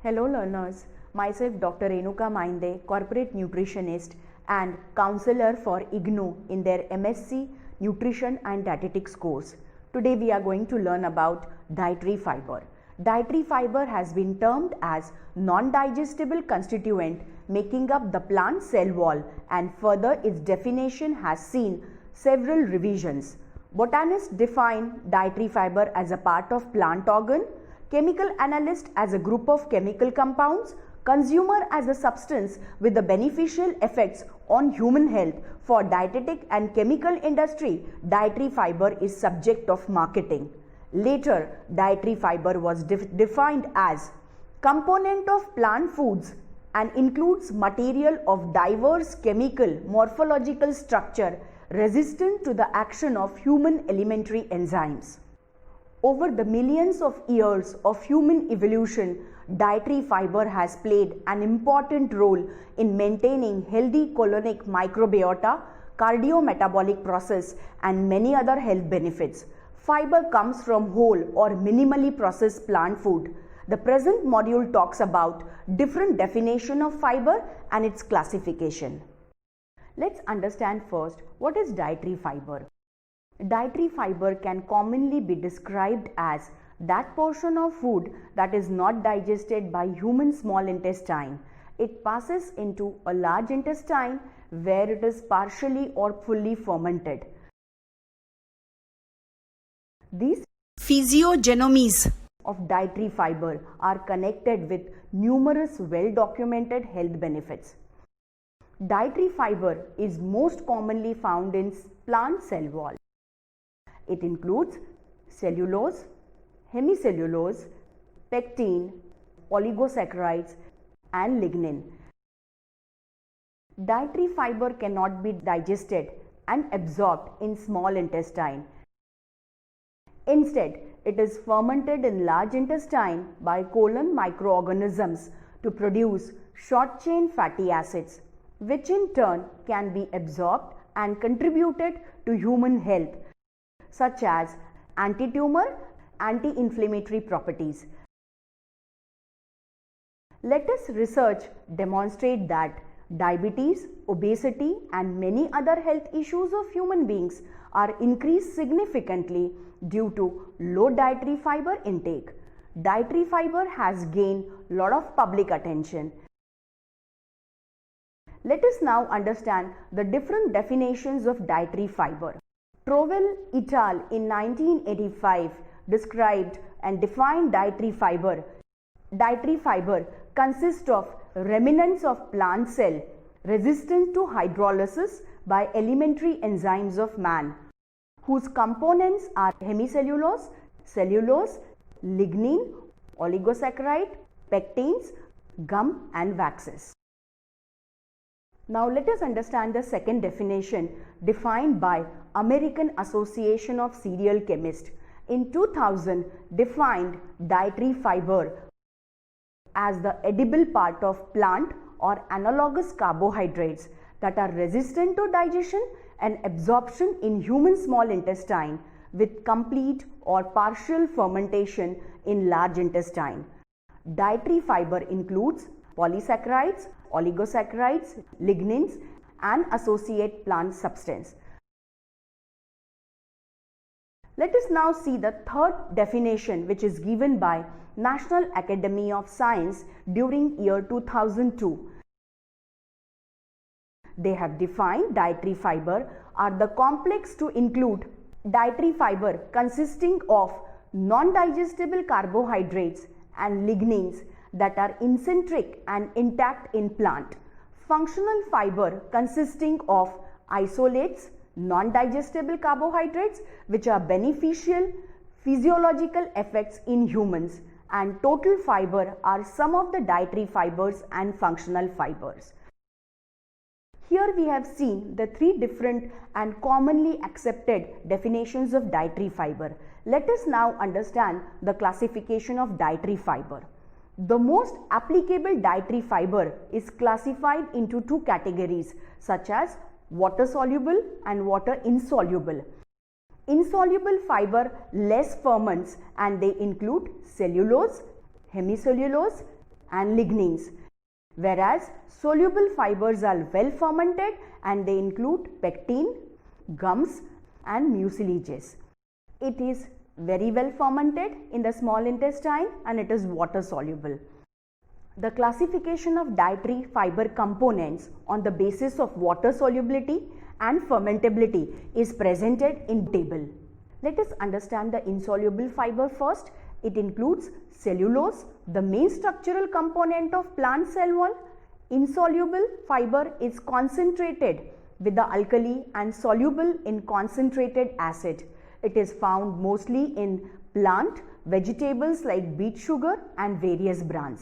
Hello learners, myself Dr. Renuka Mainde, corporate nutritionist and counselor for IGNOU in their MSc Nutrition and Dietetics course. Today we are going to learn about dietary fiber. Dietary fiber has been termed as non-digestible constituent making up the plant cell wall, and further its definition has seen several revisions. Botanists define dietary fiber as a part of plant organ, chemical analyst as a group of chemical compounds, consumer as a substance with the beneficial effects on human health. For dietetic and chemical industry, dietary fiber is subject of marketing. Later, dietary fiber was defined as component of plant foods and includes material of diverse chemical morphological structure resistant to the action of human alimentary enzymes. Over the millions of years of human evolution, dietary fiber has played an important role in maintaining healthy colonic microbiota, cardiometabolic process, and many other health benefits. Fiber comes from whole or minimally processed plant food. The present module talks about different definition of fiber and its classification. Let's understand first what is dietary fiber. Dietary fiber can commonly be described as that portion of food that is not digested by human small intestine. It passes into a large intestine where it is partially or fully fermented. These physiognomies of dietary fiber are connected with numerous well-documented health benefits. Dietary fiber is most commonly found in plant cell wall. It includes cellulose, hemicellulose, pectin, oligosaccharides, and lignin. Dietary fiber cannot be digested and absorbed in small intestine. Instead, it is fermented in large intestine by colon microorganisms to produce short-chain fatty acids, which in turn can be absorbed and contributed to human health, such as anti-tumor, anti-inflammatory properties. Latest research demonstrates that diabetes, obesity, and many other health issues of human beings are increased significantly due to low dietary fiber intake. Dietary fiber has gained a lot of public attention. Let us now understand the different definitions of dietary fiber. Trovel et al. In 1985 described and defined dietary fiber. Dietary fiber consists of remnants of plant cell resistant to hydrolysis by alimentary enzymes of man, whose components are hemicellulose, cellulose, lignin, oligosaccharide, pectins, gum, and waxes. Now let us understand the second definition defined by American Association of Cereal Chemists. In 2000, defined dietary fiber as the edible part of plant or analogous carbohydrates that are resistant to digestion and absorption in human small intestine with complete or partial fermentation in large intestine. Dietary fiber includes polysaccharides, oligosaccharides, lignins, and associate plant substance. Let us now see the third definition, which is given by National Academy of Science during year 2002. They have defined dietary fiber are the complex to include dietary fiber consisting of non-digestible carbohydrates and lignins that are incentric and intact in plant. Functional fiber consisting of isolates, non-digestible carbohydrates which are beneficial physiological effects in humans, and total fiber are some of the dietary fibers and functional fibers. Here we have seen the three different and commonly accepted definitions of dietary fiber. Let us now understand the classification of dietary fiber. The most applicable dietary fiber is classified into two categories such as water soluble and water insoluble. Insoluble fiber less ferments and they include cellulose, hemicellulose, and lignins, whereas soluble fibers are well fermented and they include pectin, gums and mucilages. It is very well fermented in the small intestine and it is water soluble. The classification of dietary fiber components on the basis of water solubility and fermentability is presented in table. Let us understand the insoluble fiber first. It includes cellulose, the main structural component of plant cell wall. Insoluble fiber is concentrated with the alkali and soluble in concentrated acid. It is found mostly in plant vegetables like beet sugar and various bran.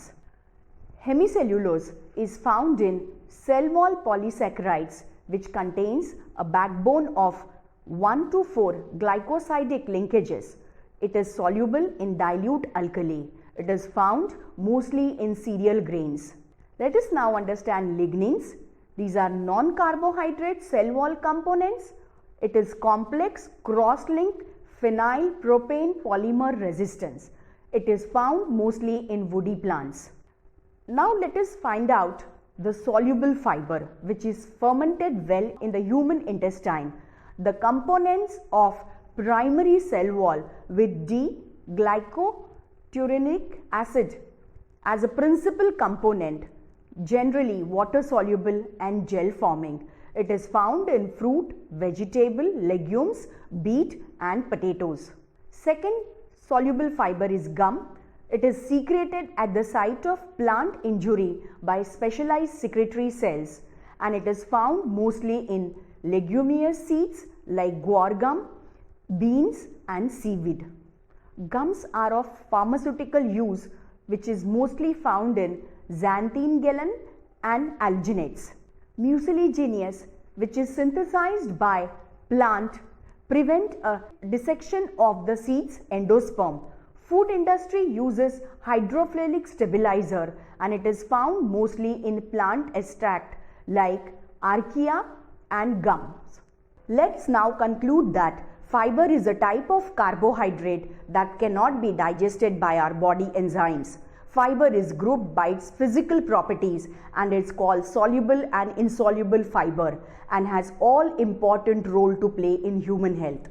Hemicellulose is found in cell wall polysaccharides which contains a backbone of 1 to 4 glycosidic linkages. It is soluble in dilute alkali. It is found mostly in cereal grains. Let us now understand lignins. These are non-carbohydrate cell wall components. It is complex cross-linked phenyl propane polymer resistance. It is found mostly in woody plants. Now let us find out the soluble fiber which is fermented well in the human intestine. The components of primary cell wall with D-glycoturenic acid as a principal component, generally water soluble and gel forming. It is found in fruit, vegetable, legumes, beet and potatoes. Second soluble fiber is gum. It is secreted at the site of plant injury by specialized secretory cells and it is found mostly in leguminous seeds like guar gum, beans and seaweed. Gums are of pharmaceutical use which is mostly found in xanthine gelen and alginates. Mucilaginous, which is synthesized by plant, prevent a dissection of the seed's endosperm. Food industry uses hydrophilic stabilizer and it is found mostly in plant extract like archaea and gums. Let's now conclude that fiber is a type of carbohydrate that cannot be digested by our body enzymes. Fiber is grouped by its physical properties and it's called soluble and insoluble fiber and has all important role to play in human health.